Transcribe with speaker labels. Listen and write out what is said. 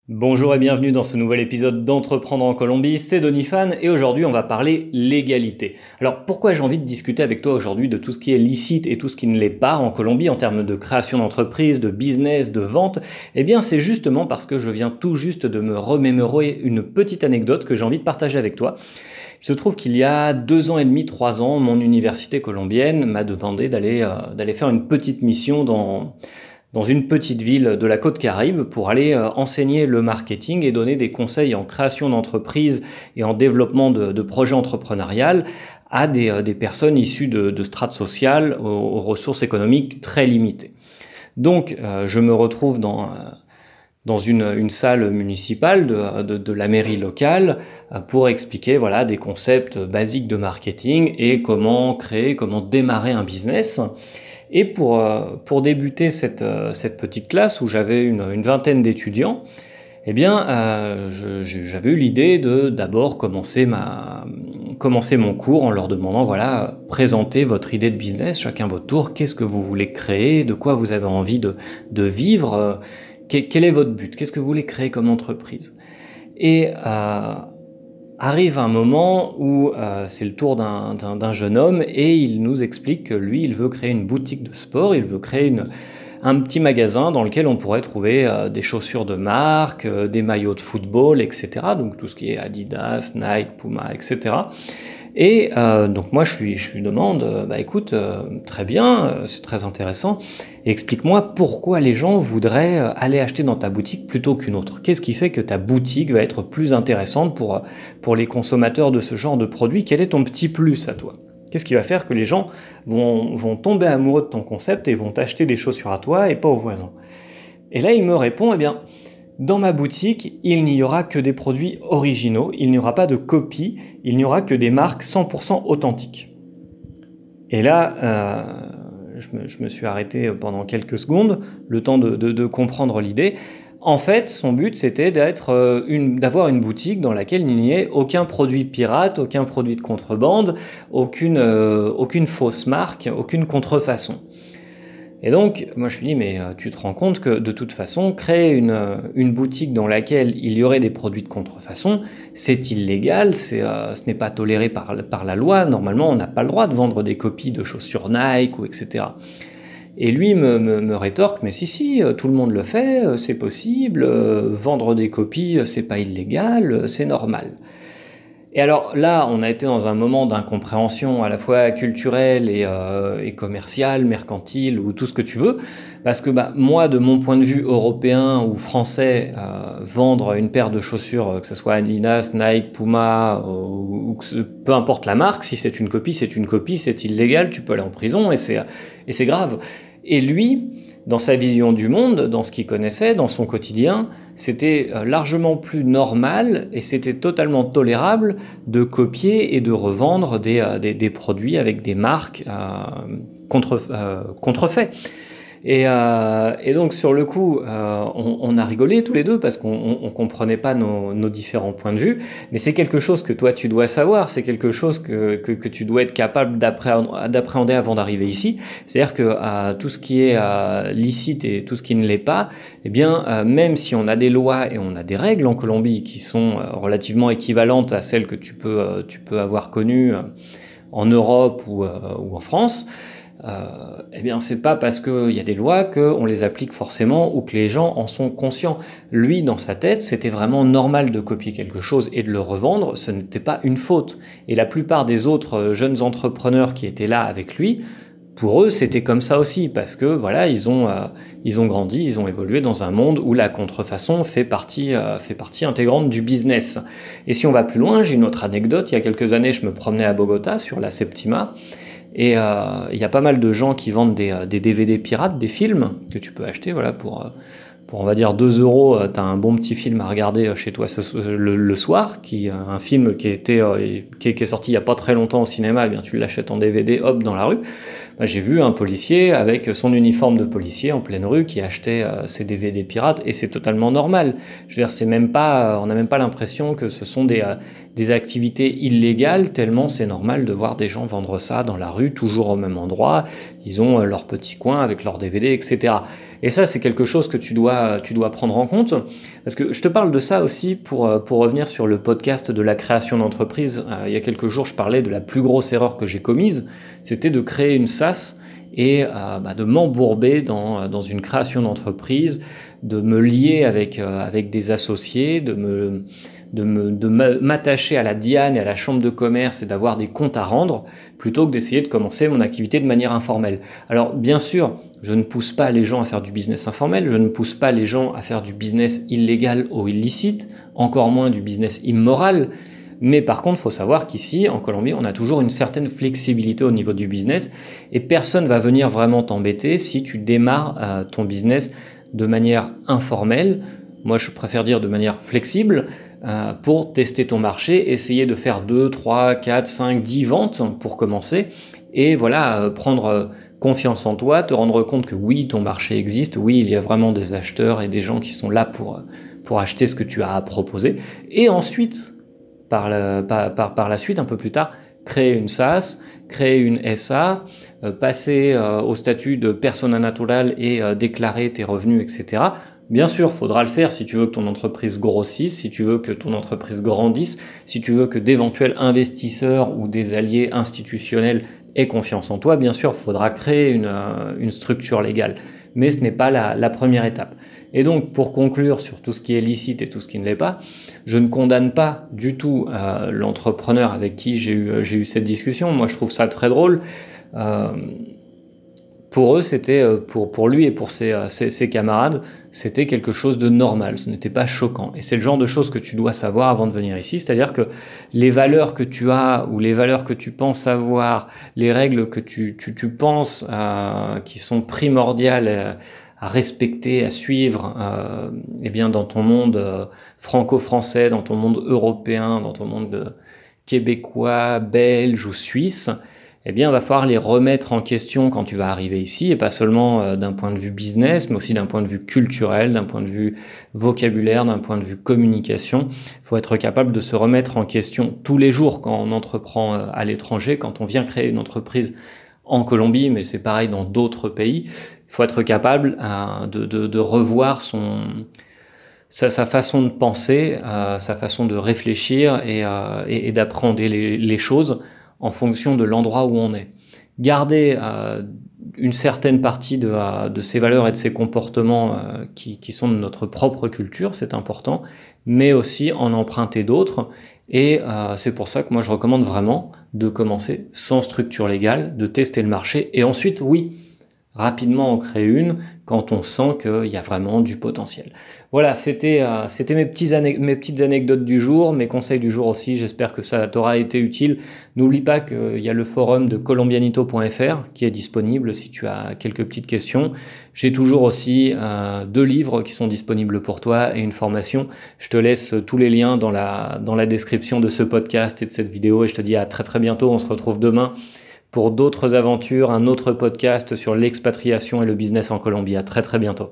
Speaker 1: Bonjour et bienvenue dans ce nouvel épisode d'Entreprendre en Colombie, c'est Donifan et aujourd'hui on va parler légalité. Alors pourquoi j'ai envie de discuter avec toi aujourd'hui de tout ce qui est licite et tout ce qui ne l'est pas en Colombie en termes de création d'entreprise, de business, de vente? Eh bien c'est justement parce que je viens tout juste de me remémorer une petite anecdote que j'ai envie de partager avec toi. Il se trouve qu'il y a 2 ans et demi, 3 ans, mon université colombienne m'a demandé d'aller faire une petite mission dans une petite ville de la côte Caraïbe pour aller enseigner le marketing et donner des conseils en création d'entreprise et en développement de projets entrepreneuriaux à des personnes issues de strates sociales aux ressources économiques très limitées. Donc je me retrouve dans une salle municipale de la mairie locale pour expliquer voilà, des concepts basiques de marketing et comment créer, comment démarrer un business. Et pour débuter cette petite classe où j'avais une vingtaine d'étudiants, eh bien, j'avais eu l'idée de d'abord commencer mon cours en leur demandant, voilà, présentez votre idée de business, chacun votre tour, qu'est-ce que vous voulez créer, de quoi vous avez envie de vivre, quel est votre but, qu'est-ce que vous voulez créer comme entreprise. Et arrive un moment où c'est le tour d'un jeune homme et il nous explique que lui, il veut créer une boutique de sport, il veut créer un petit magasin dans lequel on pourrait trouver des chaussures de marque, des maillots de football, etc. Donc tout ce qui est Adidas, Nike, Puma, etc. Et donc moi je lui demande, bah écoute, très bien, c'est très intéressant, et explique-moi pourquoi les gens voudraient aller acheter dans ta boutique plutôt qu'une autre. Qu'est-ce qui fait que ta boutique va être plus intéressante pour les consommateurs de ce genre de produits? Quel est ton petit plus à toi? Qu'est-ce qui va faire que les gens vont tomber amoureux de ton concept et vont t'acheter des chaussures à toi et pas aux voisins? Et là il me répond, eh bien, dans ma boutique, il n'y aura que des produits originaux, il n'y aura pas de copies, il n'y aura que des marques 100% authentiques. Et là, je me suis arrêté pendant quelques secondes, le temps de comprendre l'idée. En fait, son but, c'était d'avoir une boutique dans laquelle il n'y ait aucun produit pirate, aucun produit de contrebande, aucune fausse marque, aucune contrefaçon. Et donc, moi je lui dis, mais tu te rends compte que de toute façon, créer une boutique dans laquelle il y aurait des produits de contrefaçon, c'est illégal, ce n'est pas toléré par la loi. Normalement, on n'a pas le droit de vendre des copies de chaussures Nike ou etc. Et lui me rétorque, mais si, tout le monde le fait, c'est possible, vendre des copies, c'est pas illégal, c'est normal. Et alors là, on a été dans un moment d'incompréhension à la fois culturelle et commerciale, mercantile ou tout ce que tu veux, parce que moi, de mon point de vue européen ou français, vendre une paire de chaussures, que ce soit Adidas, Nike, Puma, peu importe la marque, si c'est une copie, c'est illégal, tu peux aller en prison et c'est grave. Et lui, dans sa vision du monde, dans ce qu'il connaissait, dans son quotidien, c'était largement plus normal et c'était totalement tolérable de copier et de revendre des produits avec des marques contrefaits. Et donc sur le coup, on a rigolé tous les deux parce qu'on comprenait pas nos différents points de vue, mais c'est quelque chose que toi tu dois savoir, c'est quelque chose que tu dois être capable d'appréhender avant d'arriver ici. C'est-à-dire que tout ce qui est licite et tout ce qui ne l'est pas, eh bien même si on a des lois et on a des règles en Colombie qui sont relativement équivalentes à celles que tu peux avoir connues en Europe ou en France, eh bien c'est pas parce qu'il y a des lois qu'on les applique forcément ou que les gens en sont conscients. Lui, dans sa tête, c'était vraiment normal de copier quelque chose et de le revendre, ce n'était pas une faute. Et la plupart des autres jeunes entrepreneurs qui étaient là avec lui, pour eux, c'était comme ça aussi, parce que voilà, ils ont grandi, ils ont évolué dans un monde où la contrefaçon fait partie intégrante du business. Et si on va plus loin, j'ai une autre anecdote. Il y a quelques années, je me promenais à Bogota sur la Septima. Et il y a pas mal de gens qui vendent des DVD pirates, des films que tu peux acheter voilà, pour on va dire 2 euros, tu as un bon petit film à regarder chez toi le soir, un film qui est sorti il n'y a pas très longtemps au cinéma, eh bien, tu l'achètes en DVD, hop, dans la rue. J'ai vu un policier avec son uniforme de policier en pleine rue qui achetait ses DVD pirates, et c'est totalement normal. Je veux dire, on n'a même pas l'impression que ce sont des activités illégales, tellement c'est normal de voir des gens vendre ça dans la rue, toujours au même endroit. Ils ont leur petit coin avec leurs DVD, etc. Et ça, c'est quelque chose que tu dois prendre en compte. Parce que je te parle de ça aussi pour revenir sur le podcast de la création d'entreprise. Il y a quelques jours, je parlais de la plus grosse erreur que j'ai commise. C'était de créer une SaaS et de m'embourber dans une création d'entreprise, de me lier avec des associés, de m'attacher à la Diane et à la chambre de commerce et d'avoir des comptes à rendre, plutôt que d'essayer de commencer mon activité de manière informelle. Alors bien sûr, je ne pousse pas les gens à faire du business informel, je ne pousse pas les gens à faire du business illégal ou illicite, encore moins du business immoral. Mais par contre, il faut savoir qu'ici, en Colombie, on a toujours une certaine flexibilité au niveau du business et personne ne va venir vraiment t'embêter si tu démarres ton business de manière informelle. Moi, je préfère dire de manière flexible pour tester ton marché, essayer de faire 2, 3, 4, 5, 10 ventes pour commencer et voilà, prendre confiance en toi, te rendre compte que oui, ton marché existe, oui, il y a vraiment des acheteurs et des gens qui sont là pour acheter ce que tu as à proposer. Et ensuite, par la suite, un peu plus tard, créer une SaaS, créer une SA, passer au statut de persona naturale et déclarer tes revenus, etc. Bien sûr, il faudra le faire si tu veux que ton entreprise grossisse, si tu veux que ton entreprise grandisse, si tu veux que d'éventuels investisseurs ou des alliés institutionnels aient confiance en toi. Bien sûr, il faudra créer une structure légale, mais ce n'est pas la première étape. Et donc, pour conclure sur tout ce qui est licite et tout ce qui ne l'est pas, je ne condamne pas du tout l'entrepreneur avec qui j'ai eu cette discussion. Moi, je trouve ça très drôle. Pour eux, c'était pour lui et pour ses camarades, c'était quelque chose de normal, ce n'était pas choquant. Et c'est le genre de choses que tu dois savoir avant de venir ici, c'est-à-dire que les valeurs que tu as ou les valeurs que tu penses avoir, les règles que tu penses qui sont primordiales à respecter, à suivre, eh bien dans ton monde franco-français, dans ton monde européen, dans ton monde québécois, belge ou suisse, eh bien, il va falloir les remettre en question quand tu vas arriver ici, et pas seulement d'un point de vue business, mais aussi d'un point de vue culturel, d'un point de vue vocabulaire, d'un point de vue communication. Il faut être capable de se remettre en question tous les jours quand on entreprend à l'étranger, quand on vient créer une entreprise en Colombie, mais c'est pareil dans d'autres pays. Il faut être capable de revoir sa façon de penser, sa façon de réfléchir et d'appréhender les choses en fonction de l'endroit où on est. Garder une certaine partie de ces valeurs et de ces comportements qui sont de notre propre culture, c'est important, mais aussi en emprunter d'autres. Et c'est pour ça que moi je recommande vraiment de commencer sans structure légale, de tester le marché et ensuite, oui, rapidement en créer une quand on sent qu'il y a vraiment du potentiel. Voilà, c'était mes petites anecdotes du jour, mes conseils du jour aussi, j'espère que ça t'aura été utile. N'oublie pas qu'il y a le forum de colombianito.fr qui est disponible si tu as quelques petites questions. J'ai toujours aussi 2 livres qui sont disponibles pour toi et une formation. Je te laisse tous les liens dans la description de ce podcast et de cette vidéo et je te dis à très très bientôt, on se retrouve demain pour d'autres aventures, un autre podcast sur l'expatriation et le business en Colombie. À très très bientôt.